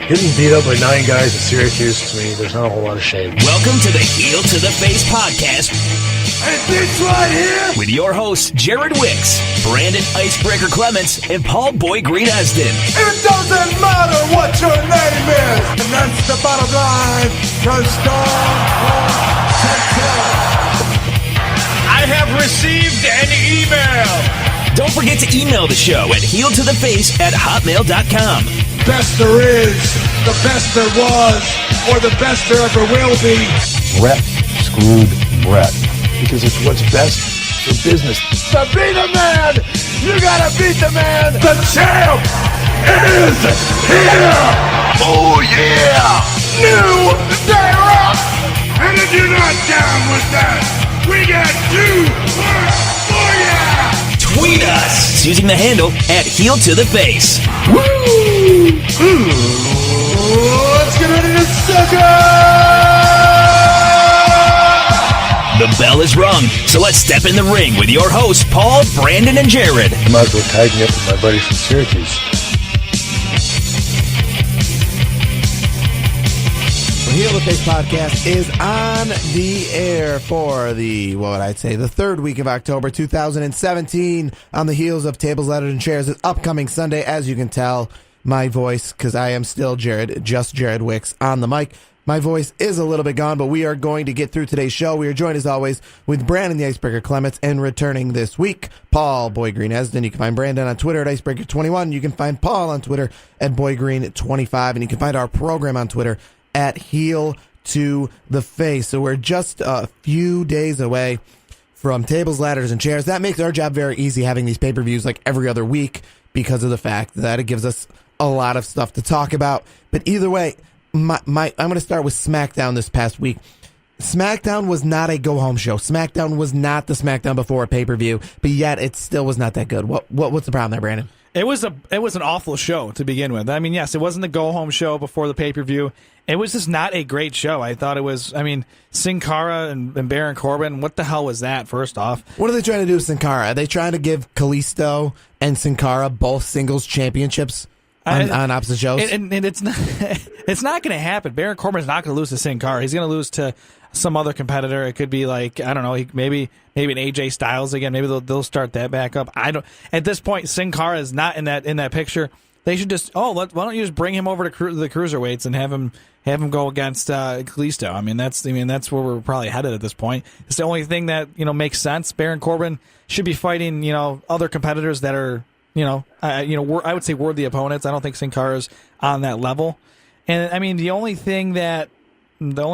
Getting beat up by 9 guys in Syracuse, to me, there's not a whole lot of shame. Welcome to the Heel to the Face podcast. And this right here, with your hosts, Jarod Wicks, Brandon Icebreaker Clements, and Paul Boy Green Esden. It doesn't matter what your name is. And that's the bottom line. I have received an email. Don't forget to email the show at heeltotheface@hotmail.com. Best there is, the best there was, or the best there ever will be. Brett screwed Brett because it's what's best for business. To be the man, you gotta beat the man. The champ is here. Oh yeah, new day rock. And if you're not down with that, we got you. Oh yeah. Tweet us using the handle @HeelToTheFace. Woo! Let's get ready to suck it! The bell is rung, so let's step in the ring with your hosts, Paul, Brandon, and Jarod. I might as well tighten up with my buddy from Syracuse. The Heel to the Face podcast is on the air for the third week of October 2017 on the heels of Tables, Ladders, and Chairs. This upcoming Sunday, as you can tell, my voice, because I am still Jarod Wicks on the mic. My voice is a little bit gone, but we are going to get through today's show. We are joined, as always, with Brandon the Icebreaker Clements, and returning this week, Paul Boy Green Esden. You can find Brandon on Twitter at Icebreaker21. You can find Paul on Twitter at BoyGreen25, and you can find our program on Twitter at Heel to the Face. So we're just a few days away from Tables, Ladders, and Chairs. That makes our job very easy, having these pay-per-views like every other week, because of the fact that it gives us a lot of stuff to talk about. But either way, I'm going to start with SmackDown this past week. SmackDown was not a go-home show. SmackDown was not the SmackDown before a pay-per-view, but yet it still was not that good. What's the problem there, Brandon? It was an awful show to begin with. I mean, yes, it wasn't the go-home show before the pay-per-view. It was just not a great show. I thought it was, Sin Cara and Baron Corbin, what the hell was that, first off? What are they trying to do with Sin Cara? Are they trying to give Kalisto and Sin Cara both singles championships on opposite shows? And it's not it's not going to happen. Baron Corbin's not going to lose to Sin Cara. He's going to lose to some other competitor. It could be like, I don't know, maybe an AJ Styles again. Maybe they'll start that back up. At this point, Sin Cara is not in that picture. They should just why don't you just bring him over to the cruiserweights and have him go against Kalisto. That's where we're probably headed at this point. It's the only thing that makes sense. Baron Corbin should be fighting other competitors that are I would say worthy opponents. I don't think Sin Cara's on that level. And the only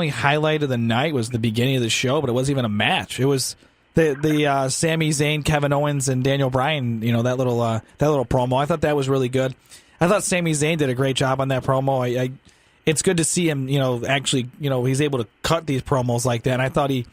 highlight of the night was the beginning of the show, but it wasn't even a match. It was the Sami Zayn, Kevin Owens, and Daniel Bryan. That little promo. I thought that was really good. I thought Sami Zayn did a great job on that promo. It's good to see him. Actually, he's able to cut these promos like that. And I thought he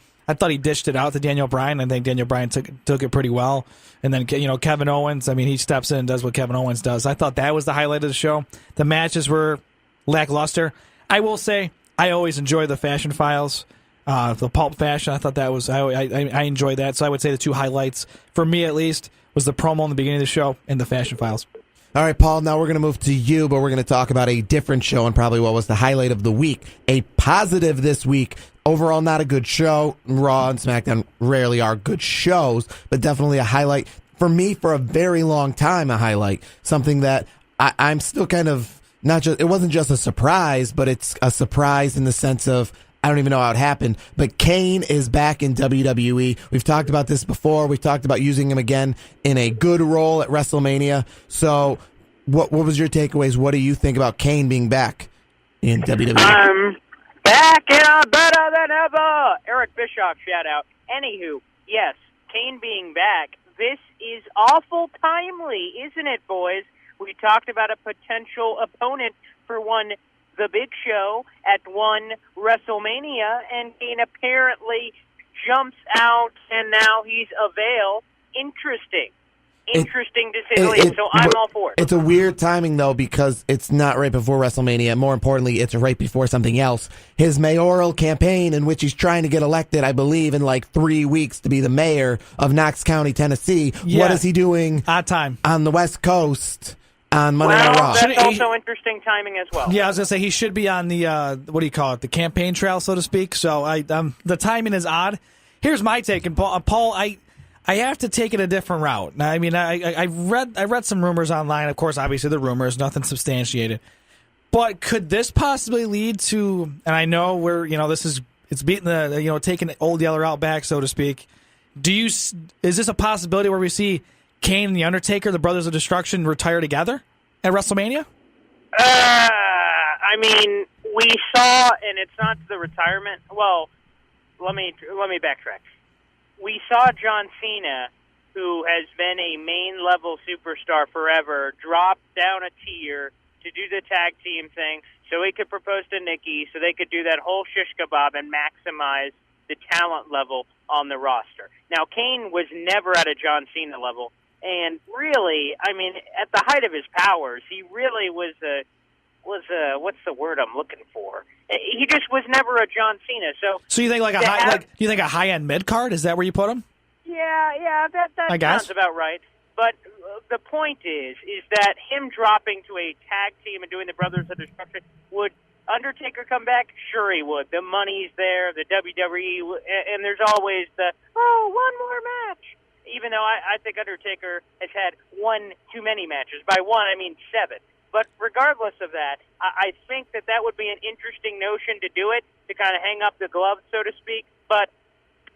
dished it out to Daniel Bryan. I think Daniel Bryan took it pretty well. And then Kevin Owens. He steps in and does what Kevin Owens does. I thought that was the highlight of the show. The matches were lackluster. I will say I always enjoy the Fashion Files. The Pulp Fashion, I thought that was I enjoyed that. So I would say the two highlights for me at least was the promo in the beginning of the show and the Fashion Files. All right, Paul, now we're going to move to you, but we're going to talk about a different show and probably what was the highlight of the week. A positive this week. Overall, not a good show. Raw and SmackDown rarely are good shows, but definitely a highlight. For me, for a very long time, a highlight. Something that I'm still kind of it wasn't just a surprise, but it's a surprise in the sense of I don't even know how it happened, but Kane is back in WWE. We've talked about this before. We've talked about using him again in a good role at WrestleMania. So what was your takeaways? What do you think about Kane being back in WWE? I'm back and I'm better than ever. Eric Bischoff, shout out. Anywho, yes, Kane being back. This is awful timely, isn't it, boys? We talked about a potential opponent for the Big Show at WrestleMania, and Kane apparently jumps out, and now he's available. Interesting to say the least, so I'm all for it. It's a weird timing, though, because it's not right before WrestleMania. More importantly, it's right before something else. His mayoral campaign, in which he's trying to get elected, I believe, in like 3 weeks to be the mayor of Knox County, Tennessee. Yeah. What is he doing odd time on the West Coast on Monday Night Raw. That's also interesting timing as well. Yeah, I was gonna say he should be on the what do you call it, the campaign trail, so to speak. So the timing is odd. Here's my take, and Paul, I have to take it a different route. Now, I mean, I read some rumors online. Of course, obviously the rumors, nothing substantiated. But could this possibly lead to? And I know it's beating the taking Old Yeller out back, so to speak. Is this a possibility where we see Kane and the Undertaker, the Brothers of Destruction, retire together at WrestleMania? I mean, we saw, and it's not the retirement. Well, let me backtrack. We saw John Cena, who has been a main level superstar forever, drop down a tier to do the tag team thing, so he could propose to Nikki, so they could do that whole shish kebab and maximize the talent level on the roster. Now, Kane was never at a John Cena level. And really, I mean, at the height of his powers, he really was a what's the word I'm looking for? He just was never a John Cena. So you think you think a high end mid card? Is that where you put him? Yeah, that sounds about right. But the point is that him dropping to a tag team and doing the Brothers of Destruction, would Undertaker come back? Sure he would. The money's there, the WWE, and there's always one more match. Even though I think Undertaker has had one too many matches. By one, I mean 7. But regardless of that, I think that would be an interesting notion to do it, to kind of hang up the gloves, so to speak. But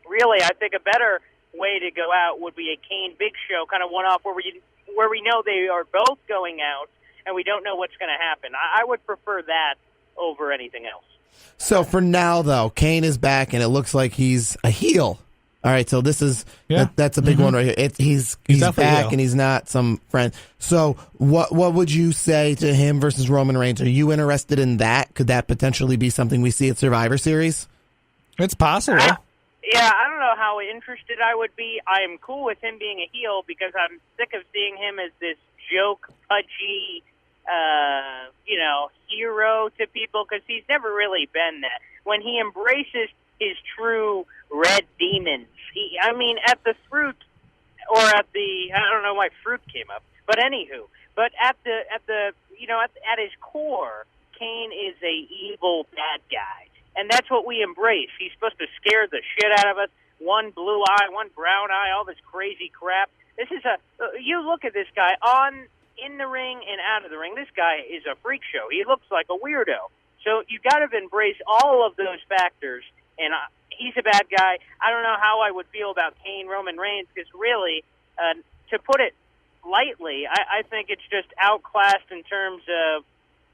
really, I think a better way to go out would be a Kane Big Show, kind of one-off, where we know they are both going out, and we don't know what's going to happen. I would prefer that over anything else. So for now, though, Kane is back, and it looks like he's a heel. All right, so this is that's a big one right here. He's back and he's not some friend. So what would you say to him versus Roman Reigns? Are you interested in that? Could that potentially be something we see at Survivor Series? It's possible. I don't know how interested I would be. I am cool with him being a heel because I'm sick of seeing him as this joke, pudgy, hero to people, because he's never really been that. When he embraces his true red demons, at the fruit, or at the, I don't know why fruit came up, but anywho, but at his core, Kane is a evil bad guy, and that's what we embrace. He's supposed to scare the shit out of us. One blue eye, one brown eye, all this crazy crap. This is you look at this guy in the ring and out of the ring. This guy is a freak show. He looks like a weirdo. So you got to embrace all of those factors. And he's a bad guy. I don't know how I would feel about Kane, Roman Reigns, because really, to put it lightly, I think it's just outclassed in terms of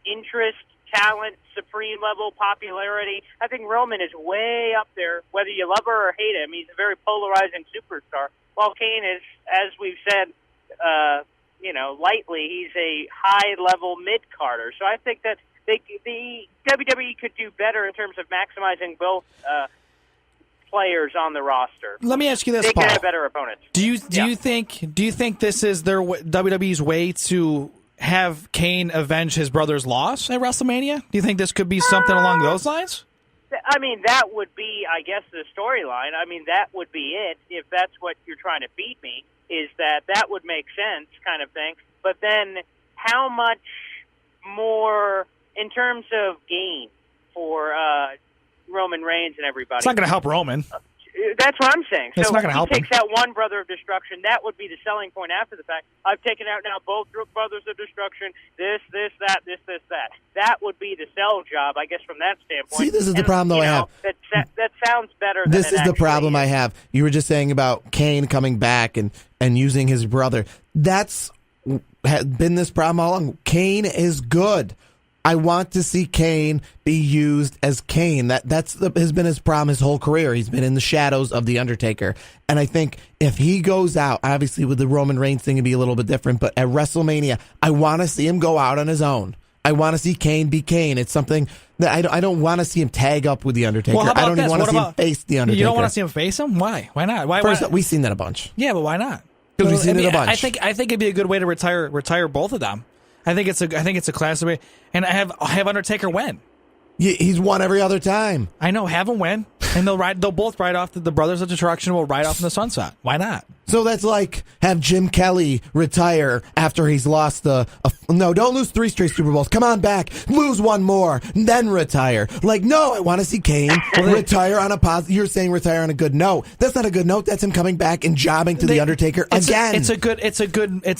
interest, talent, supreme level popularity. I think Roman is way up there, whether you love her or hate him. He's a very polarizing superstar, while Kane is, as we've said, lightly, he's a high-level mid-carder. So I think that the WWE could do better in terms of maximizing both players on the roster. Let me ask you this, Paul. They could have Paul. better opponents. Do you think this is their WWE's way to have Kane avenge his brother's loss at WrestleMania? Do you think this could be something along those lines? That would be, I guess, the storyline. That would be it, if that's what you're trying to feed me, is that would make sense, kind of thing. But then how much more in terms of gain for Roman Reigns and everybody? It's not going to help Roman. That's what I'm saying. It's so not going to help he takes out one Brother of Destruction. That would be the selling point after the fact. I've taken out now both Brothers of Destruction, this, that. That would be the sell job, I guess, from that standpoint. See, this is the problem, though, I have. That sounds better This than is the problem I have. You were just saying about Kane coming back and using his brother. That's been this problem all along. Kane is good. I want to see Kane be used as Kane. Has been his problem his whole career. He's been in the shadows of The Undertaker. And I think if he goes out, obviously with the Roman Reigns thing, it'd be a little bit different, but at WrestleMania, I want to see him go out on his own. I want to see Kane be Kane. It's something that I don't want to see him tag up with The Undertaker. Well, I don't even want to see him face The Undertaker. You don't want to see him face him? Why? Why not? First, we've seen that a bunch. Yeah, but why not? Because we've seen it a bunch. I think it'd be a good way to retire both of them. I think it's a classic way, and have Undertaker win. He's won every other time. I know, have him win. And they'll both ride off. The Brothers of Destruction will ride off in the sunset. Why not? So that's like have Jim Kelly retire after he's lost no, don't lose 3 straight Super Bowls. Come on back, lose 1 more, then retire. Like, no, I want to see Kane retire on a positive. You're saying retire on a good note. That's not a good note. That's him coming back and jobbing to the Undertaker again. It's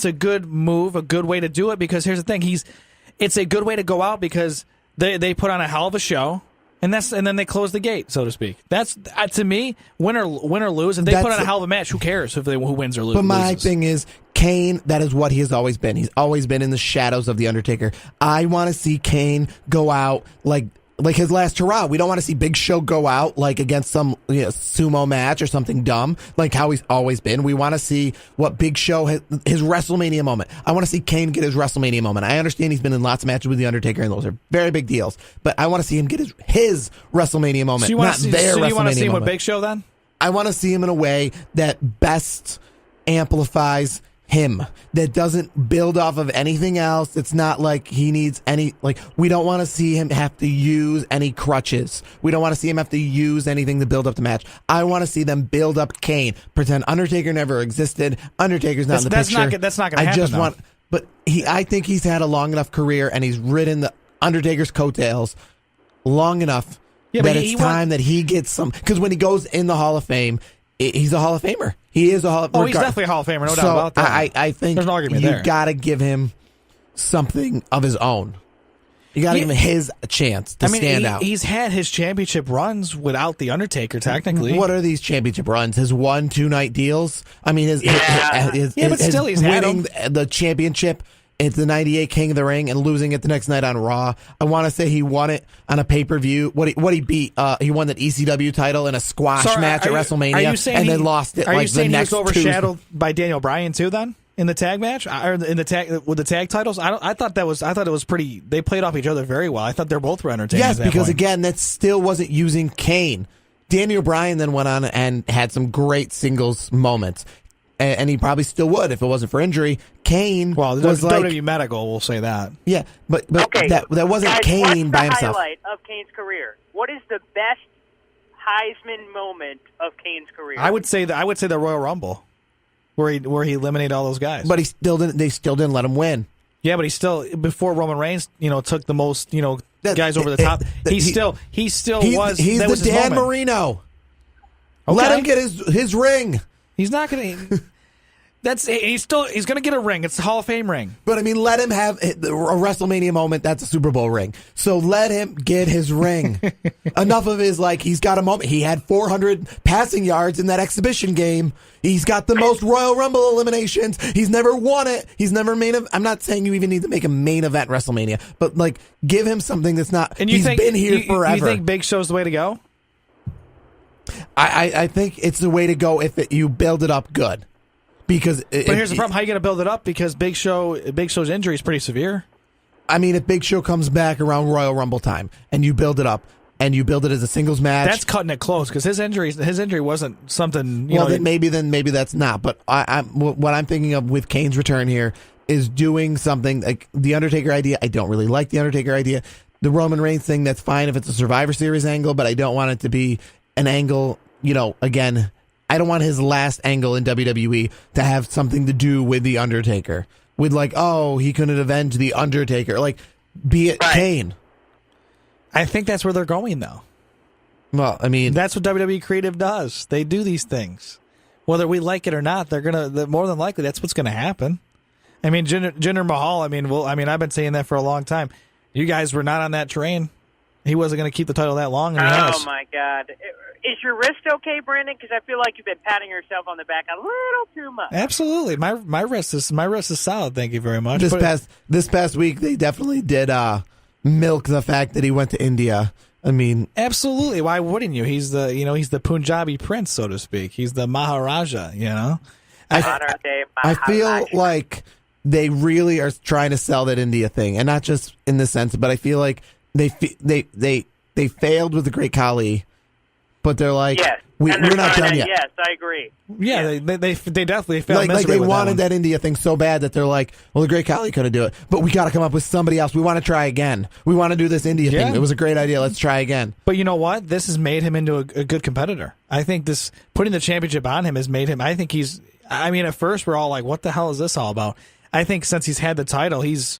a good move, a good way to do it. Because here's the thing, it's a good way to go out because they put on a hell of a show. And then they close the gate, so to speak. That's to me, win or lose. If they put on a hell of a match, who cares who wins or loses? But my thing is, Kane, that is what he has always been. He's always been in the shadows of the Undertaker. I want to see Kane go out like his last hurrah. We don't want to see Big Show go out like against some sumo match or something dumb, like how he's always been. We want to see what Big Show his WrestleMania moment. I want to see Kane get his WrestleMania moment. I understand he's been in lots of matches with the Undertaker, and those are very big deals. But I want to see him get his WrestleMania moment, so not their WrestleMania moment. So you want to see him with Big Show then? I want to see him in a way that best amplifies him, that doesn't build off of anything else. It's not like he needs we don't want to see him have to use any crutches. We don't want to see him have to use anything to build up the match. I want to see them build up Kane, pretend Undertaker never existed. Undertaker's not in the picture. That's not going to happen. I think he's had a long enough career and he's ridden the Undertaker's coattails long enough that it's time that he gets some, because when he goes in the Hall of Fame, he's a Hall of Famer. He is a Hall of Famer. Oh, he's definitely a Hall of Famer, no doubt about that. I think there's no argument there. You got to give him something of his own. You got to give him his chance to stand out. He's had his championship runs without the Undertaker, technically. What are these championship runs? His 1-2 night deals? I mean, his but still, he's winning the championship. It's the 98 King of the Ring and losing it the next night on Raw. I want to say he won it on a pay-per-view. What he beat, he won that ECW title in a squash match at WrestleMania, then lost it. Are you the saying he next was overshadowed by Daniel Bryan too? Then in the tag match, or in the tag with the tag titles, I thought it was pretty. They played off each other very well. I thought they're both entertaining. Yes, because again, that still wasn't using Kane. Daniel Bryan then went on and had some great singles moments. And he probably still would if it wasn't for injury. Kane was WWE Medical will say that. Yeah, but okay. that wasn't Guys, Kane by himself. What's the highlight of Kane's career? What is the best Heisman moment of Kane's career? I would say the Royal Rumble, where he eliminated all those guys. But they still didn't let him win. Yeah, but he still, before Roman Reigns, took the most, guys over the top. He's the Dan Marino. Okay. Let him get his ring. He's not going to. He's going to get a ring. It's the Hall of Fame ring. But I mean, let him have a WrestleMania moment. That's a Super Bowl ring. So let him get his ring. Enough of his he's got a moment. He had 400 passing yards in that exhibition game. He's got the most Royal Rumble eliminations. He's never won it. He's never I'm not saying you even need to make a main event WrestleMania, but give him something that's not. And he's been here forever. You think Big Show's the way to go? I think it's the way to go if you build it up good. But here's the problem: how are you going to build it up? Because Big Show's injury is pretty severe. I mean, if Big Show comes back around Royal Rumble time and you build it up and you build it as a singles match, that's cutting it close because his injury wasn't something. Then maybe that's not. But what I'm thinking of with Kane's return here is doing something like the Undertaker idea. I don't really like the Undertaker idea. The Roman Reigns thing, that's fine if it's a Survivor Series angle, but I don't want it to be an angle. Again, I don't want his last angle in WWE to have something to do with the Undertaker. With he couldn't avenge the Undertaker. Be it Kane. I think that's where they're going, though. Well, I mean, that's what WWE Creative does. They do these things, whether we like it or not. They're more than likely that's what's gonna happen. I mean, Jinder Mahal. I've been saying that for a long time. You guys were not on that train. He wasn't going to keep the title that long. And oh my God. Is your wrist okay, Brandon? Because I feel like you've been patting yourself on the back a little too much. Absolutely, my wrist is solid. Thank you very much. This past week, they definitely did milk the fact that he went to India. I mean, absolutely. Why wouldn't you? He's the Punjabi prince, so to speak. He's the Maharaja. I feel like they really are trying to sell that India thing, and not just in this sense, but I feel like they failed with the Great Khali. But they're like, we're not done yet. Yes, I agree. Yeah, they definitely failed. Like they with wanted that India thing so bad that they're like, well, the Great Khali couldn't do it, but we got to come up with somebody else. We want to try again. We want to do this India thing. It was a great idea. Let's try again. But you know what? This has made him into a good competitor. I think this putting the championship on him has made him. I think he's. I mean, at first we're all like, "What the hell is this all about?" I think since he's had the title, he's